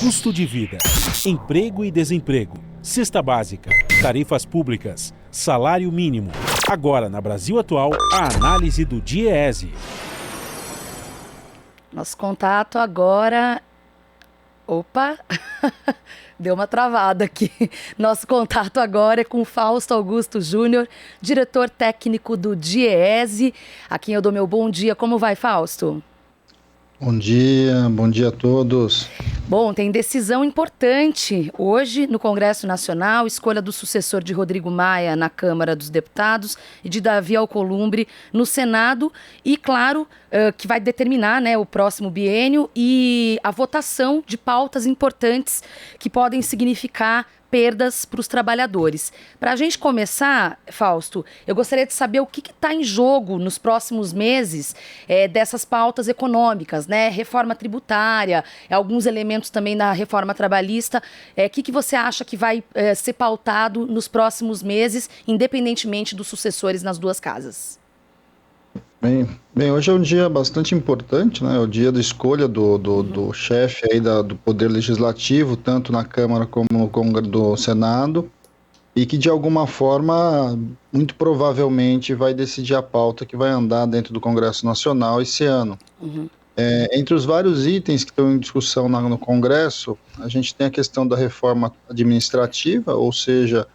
custo de vida, emprego e desemprego, cesta básica, tarifas públicas, salário mínimo. Agora, na Brasil Atual, a análise do DIEESE. Nosso contato agora... Opa! Deu uma travada aqui. Nosso contato agora é com Fausto Augusto Júnior, diretor técnico do DIEESE, a quem eu dou meu bom dia. Como vai, Fausto? Bom dia a todos. Bom, tem decisão importante hoje no Congresso Nacional, escolha do sucessor de Rodrigo Maia na Câmara dos Deputados e de Davi Alcolumbre no Senado e, claro, que vai determinar, né, o próximo biênio e a votação de pautas importantes que podem significar perdas para os trabalhadores. Para a gente começar, Fausto, eu gostaria de saber o que está em jogo nos próximos meses dessas pautas econômicas, né? Reforma tributária, alguns elementos também da reforma trabalhista. O que você acha que vai ser pautado nos próximos meses, independentemente dos sucessores nas duas casas? Bem, hoje é um dia bastante importante, né? É o dia da escolha do chefe aí do Poder Legislativo, tanto na Câmara como no Congresso do Senado, e que de alguma forma, muito provavelmente, vai decidir a pauta que vai andar dentro do Congresso Nacional esse ano. Entre os vários itens que estão em discussão no Congresso, a gente tem a questão da reforma administrativa, ou seja,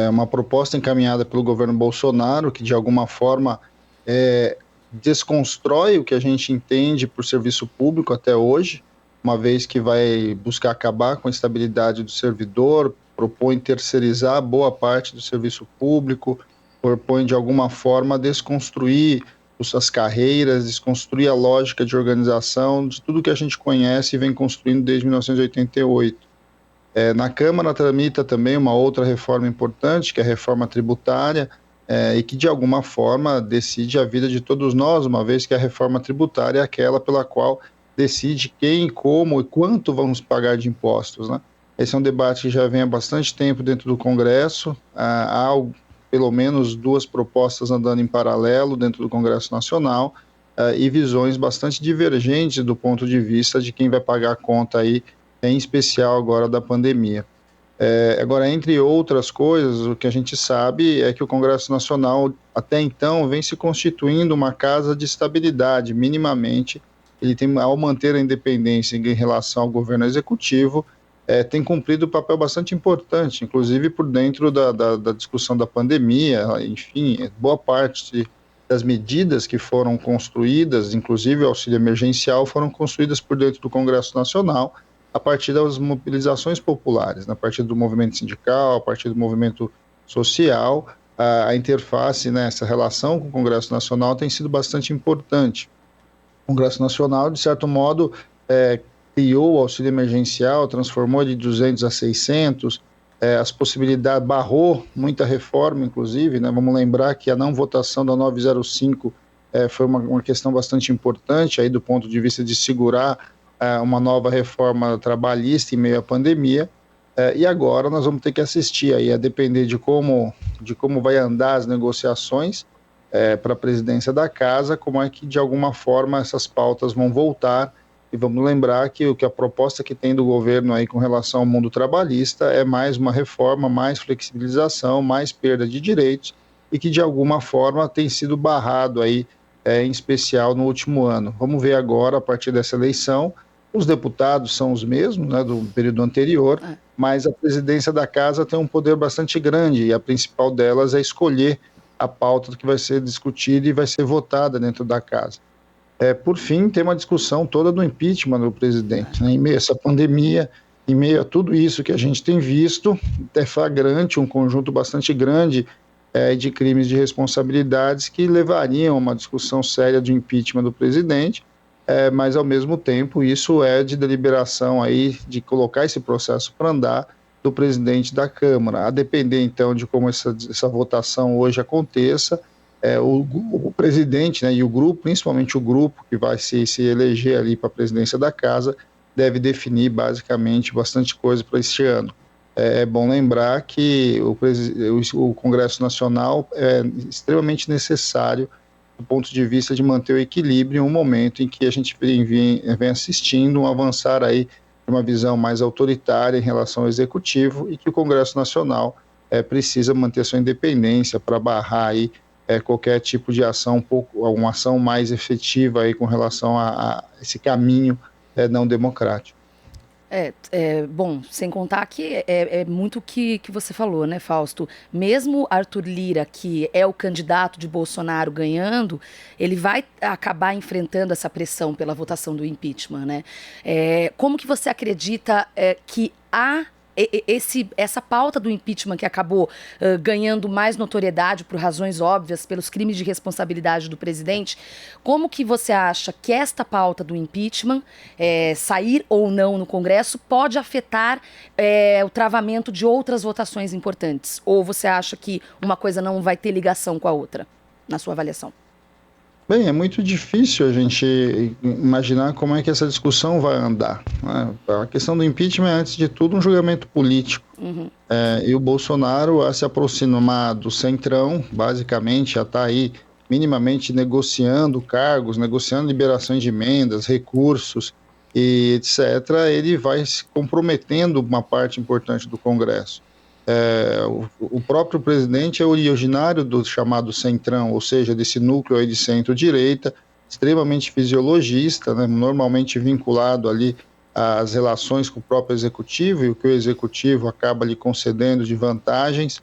uma proposta encaminhada pelo governo Bolsonaro, que de alguma forma desconstrói o que a gente entende por serviço público até hoje, uma vez que vai buscar acabar com a estabilidade do servidor, propõe terceirizar boa parte do serviço público, propõe de alguma forma desconstruir as carreiras, desconstruir a lógica de organização de tudo que a gente conhece e vem construindo desde 1988. Na Câmara tramita também uma outra reforma importante, que é a reforma tributária, e que de alguma forma decide a vida de todos nós, uma vez que a reforma tributária é aquela pela qual decide quem, como e quanto vamos pagar de impostos, né? Esse é um debate que já vem há bastante tempo dentro do Congresso, há pelo menos duas propostas andando em paralelo dentro do Congresso Nacional, e visões bastante divergentes do ponto de vista de quem vai pagar a conta aí, em especial agora da pandemia. Agora, entre outras coisas, o que a gente sabe é que o Congresso Nacional, até então, vem se constituindo uma casa de estabilidade, minimamente. Ele tem, ao manter a independência em relação ao governo executivo, tem cumprido um papel bastante importante, inclusive por dentro da discussão da pandemia. Enfim, boa parte das medidas que foram construídas, inclusive o auxílio emergencial, foram construídas por dentro do Congresso Nacional, a partir das mobilizações populares, a partir do movimento sindical, a partir do movimento social. A interface, né, essa relação com o Congresso Nacional tem sido bastante importante. O Congresso Nacional, de certo modo, criou o auxílio emergencial, transformou de 200 a 600, as possibilidades, barrou muita reforma, inclusive, né? Vamos lembrar que a não votação da 905 foi uma questão bastante importante aí do ponto de vista de segurar uma nova reforma trabalhista em meio à pandemia, e agora nós vamos ter que assistir aí, a depender de como vai andar as negociações para a presidência da casa, como é que de alguma forma essas pautas vão voltar, e vamos lembrar que a proposta que tem do governo aí com relação ao mundo trabalhista é mais uma reforma, mais flexibilização, mais perda de direitos, e que de alguma forma tem sido barrado aí, em especial no último ano. Vamos ver agora, a partir dessa eleição. Os deputados são os mesmos, né, do período anterior, mas a presidência da casa tem um poder bastante grande, e a principal delas é escolher a pauta que vai ser discutida e vai ser votada dentro da casa. Por fim, tem uma discussão toda do impeachment do presidente, né, em meio a essa pandemia, em meio a tudo isso que a gente tem visto, é flagrante um conjunto bastante grande de crimes de responsabilidades que levariam a uma discussão séria de impeachment do presidente, mas ao mesmo tempo isso é de deliberação aí, de colocar esse processo para andar, do presidente da Câmara. A depender então de como essa votação hoje aconteça, o presidente, né, e o grupo, principalmente o grupo que vai se eleger ali para a presidência da casa, deve definir basicamente bastante coisa para este ano. É bom lembrar que o Congresso Nacional é extremamente necessário do ponto de vista de manter o equilíbrio em um momento em que a gente vem assistindo um avançar aí uma visão mais autoritária em relação ao executivo e que o Congresso Nacional precisa manter sua independência para barrar aí qualquer tipo de ação, uma ação mais efetiva aí com relação a esse caminho não democrático. Bom, sem contar que é muito o que você falou, né, Fausto? Mesmo Arthur Lira, que é o candidato de Bolsonaro ganhando, ele vai acabar enfrentando essa pressão pela votação do impeachment, né? Como que você acredita que essa pauta do impeachment que acabou ganhando mais notoriedade por razões óbvias, pelos crimes de responsabilidade do presidente, como que você acha que esta pauta do impeachment, sair ou não no Congresso, pode afetar o travamento de outras votações importantes? Ou você acha que uma coisa não vai ter ligação com a outra, na sua avaliação? Bem, é muito difícil a gente imaginar como é que essa discussão vai andar, né? A questão do impeachment é, antes de tudo, um julgamento político. E o Bolsonaro, a se aproximar do centrão, basicamente, já está aí minimamente negociando cargos, negociando liberações de emendas, recursos e etc., ele vai se comprometendo uma parte importante do Congresso. O próprio presidente é originário do chamado centrão, ou seja, desse núcleo aí de centro-direita, extremamente fisiologista, né, normalmente vinculado ali às relações com o próprio executivo e o que o executivo acaba lhe concedendo de vantagens,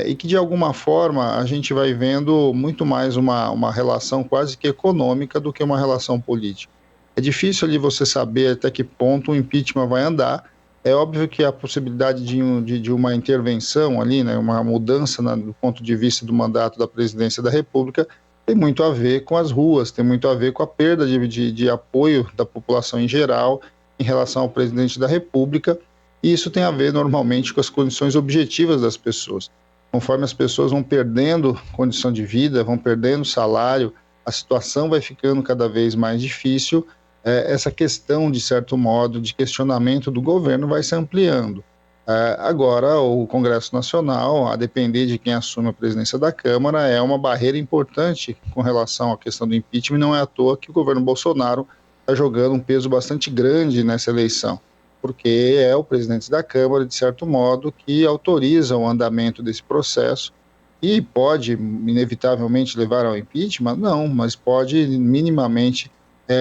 e que de alguma forma a gente vai vendo muito mais uma relação quase que econômica do que uma relação política. É difícil ali você saber até que ponto o impeachment vai andar. É óbvio que a possibilidade de uma intervenção ali, né, uma mudança do ponto de vista do mandato da presidência da República, tem muito a ver com as ruas, tem muito a ver com a perda de apoio da população em geral em relação ao presidente da República, e isso tem a ver normalmente com as condições objetivas das pessoas. Conforme as pessoas vão perdendo condição de vida, vão perdendo salário, a situação vai ficando cada vez mais difícil. Essa questão, de certo modo, de questionamento do governo vai se ampliando. Agora, o Congresso Nacional, a depender de quem assume a presidência da Câmara, é uma barreira importante com relação à questão do impeachment, e não é à toa que o governo Bolsonaro está jogando um peso bastante grande nessa eleição, porque é o presidente da Câmara, de certo modo, que autoriza o andamento desse processo e pode, inevitavelmente, levar ao impeachment? Não, mas pode minimamente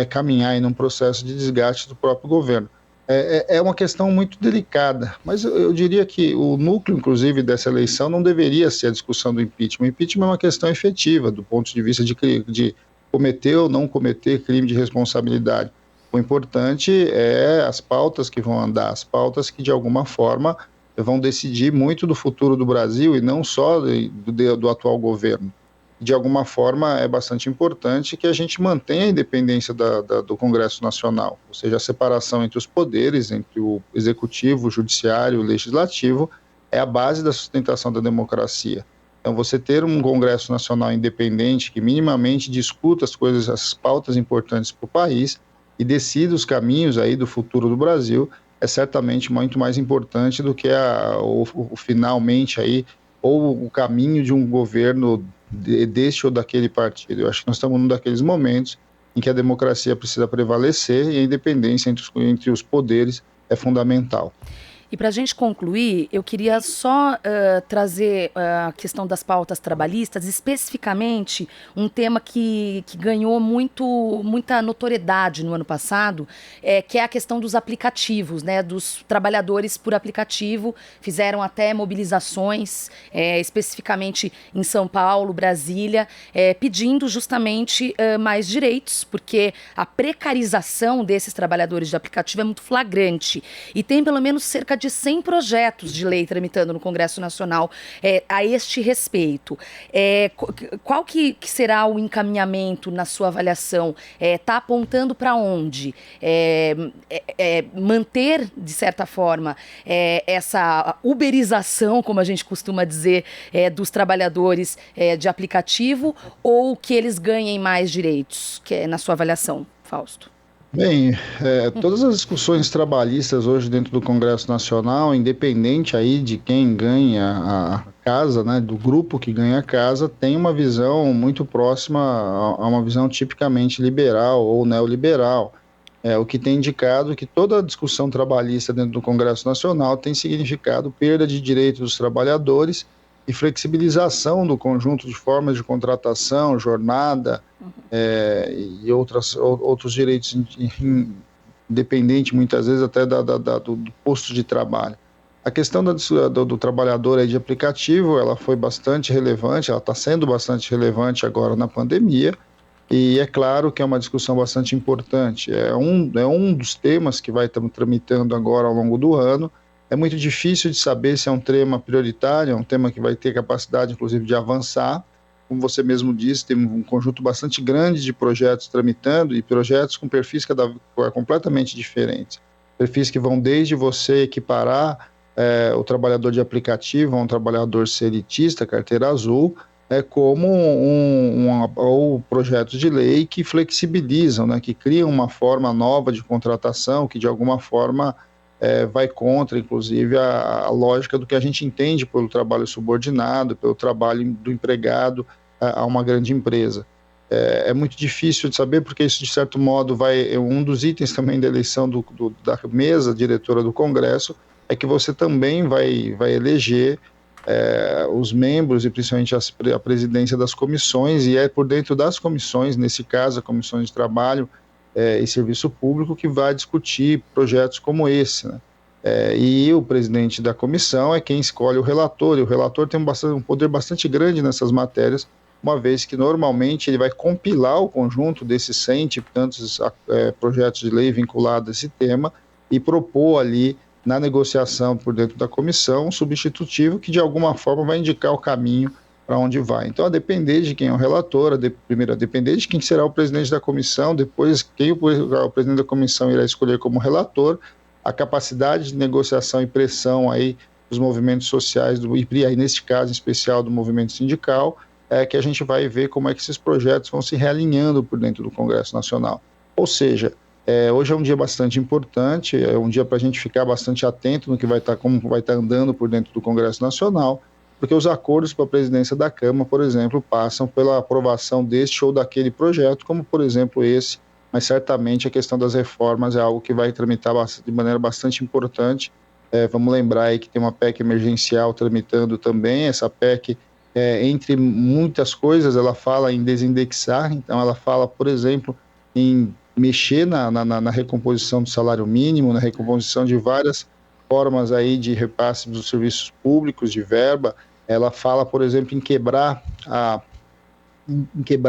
caminhar em um processo de desgaste do próprio governo. É uma questão muito delicada, mas eu diria que o núcleo, inclusive, dessa eleição não deveria ser a discussão do impeachment. O impeachment é uma questão efetiva, do ponto de vista de cometer ou não cometer crime de responsabilidade. O importante é as pautas que vão andar, as pautas que, de alguma forma, vão decidir muito do futuro do Brasil e não só do atual governo. De alguma forma, é bastante importante que a gente mantenha a independência do Congresso Nacional, ou seja, a separação entre os poderes, entre o Executivo, o Judiciário e o Legislativo, é a base da sustentação da democracia. Então, você ter um Congresso Nacional independente que minimamente discuta as pautas importantes para o país e decida os caminhos aí do futuro do Brasil, é certamente muito mais importante do que finalmente aí, ou o caminho de um governo deste ou daquele partido. Eu acho que nós estamos num daqueles momentos em que a democracia precisa prevalecer e a independência entre os poderes é fundamental. E para a gente concluir, eu queria só trazer a questão das pautas trabalhistas, especificamente um tema que ganhou muita notoriedade no ano passado, que é a questão dos aplicativos, né, dos trabalhadores por aplicativo. Fizeram até mobilizações, especificamente em São Paulo, Brasília, pedindo justamente mais direitos, porque a precarização desses trabalhadores de aplicativo é muito flagrante. E tem pelo menos cerca de 100 projetos de lei tramitando no Congresso Nacional a este respeito. Qual que será o encaminhamento na sua avaliação? Está apontando para onde? Manter, de certa forma, essa uberização, como a gente costuma dizer, dos trabalhadores de aplicativo, ou que eles ganhem mais direitos, na sua avaliação, Fausto? Bem, todas as discussões trabalhistas hoje dentro do Congresso Nacional, independente aí de quem ganha a casa, né, do grupo que ganha a casa, tem uma visão muito próxima a uma visão tipicamente liberal ou neoliberal. o que tem indicado que toda a discussão trabalhista dentro do Congresso Nacional tem significado perda de direitos dos trabalhadores e flexibilização do conjunto de formas de contratação, jornada e outros direitos independente muitas vezes até do posto de trabalho. A questão do trabalhador aí de aplicativo, ela foi bastante relevante, ela está sendo bastante relevante agora na pandemia, e é claro que é uma discussão bastante importante. É um dos temas que vai estar tramitando agora ao longo do ano. É muito difícil de saber se é um tema prioritário, é um tema que vai ter capacidade, inclusive, de avançar. Como você mesmo disse, tem um conjunto bastante grande de projetos tramitando e projetos com perfis completamente diferentes. Perfis que vão desde você equiparar o trabalhador de aplicativo a um trabalhador seletista, carteira azul, como ou projetos de lei que flexibilizam, né, que criam uma forma nova de contratação, que de alguma forma vai contra, inclusive, a lógica do que a gente entende pelo trabalho subordinado, pelo trabalho do empregado a uma grande empresa. É muito difícil de saber, porque isso, de certo modo, um dos itens também da eleição da mesa diretora do Congresso é que você também vai eleger os membros e principalmente a presidência das comissões, e é por dentro das comissões, nesse caso, a Comissão de Trabalho e Serviço Público, que vai discutir projetos como esse, né? E o presidente da comissão é quem escolhe o relator, e o relator tem um poder bastante grande nessas matérias, uma vez que normalmente ele vai compilar o conjunto desses 100 e tantos projetos de lei vinculados a esse tema e propor ali na negociação por dentro da comissão um substitutivo que de alguma forma vai indicar o caminho para onde vai. Então, a depender de quem é o relator, primeiro a depender de quem será o presidente da comissão, depois quem o presidente da comissão irá escolher como relator, a capacidade de negociação e pressão aí dos movimentos sociais, e aí nesse caso em especial do movimento sindical, que a gente vai ver como é que esses projetos vão se realinhando por dentro do Congresso Nacional. Ou seja, hoje é um dia bastante importante, é um dia para a gente ficar bastante atento no que como vai estar andando por dentro do Congresso Nacional, porque os acordos para a presidência da Câmara, por exemplo, passam pela aprovação deste ou daquele projeto, como por exemplo esse, mas certamente a questão das reformas é algo que vai tramitar de maneira bastante importante. Vamos lembrar aí que tem uma PEC emergencial tramitando também. Essa PEC, entre muitas coisas, ela fala em desindexar, então ela fala, por exemplo, em mexer na recomposição do salário mínimo, na recomposição de várias formas aí de repasse dos serviços públicos, de verba. Ela fala, por exemplo, em quebrar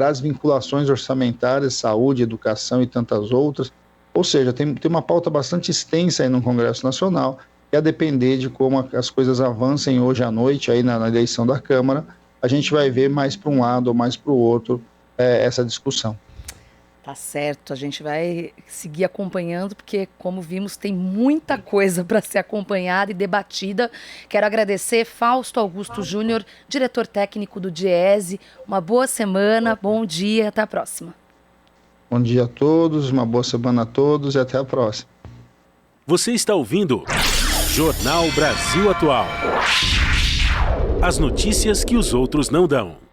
as vinculações orçamentárias, saúde, educação e tantas outras. Ou seja, tem uma pauta bastante extensa aí no Congresso Nacional, e a depender de como as coisas avancem hoje à noite aí na eleição da Câmara, a gente vai ver mais para um lado ou mais para o outro essa discussão. Tá certo, a gente vai seguir acompanhando, porque, como vimos, tem muita coisa para ser acompanhada e debatida. Quero agradecer Fausto Augusto Júnior, diretor técnico do DIEESE. Uma boa semana, bom dia, até a próxima. Bom dia a todos, uma boa semana a todos e até a próxima. Você está ouvindo Jornal Brasil Atual. As notícias que os outros não dão.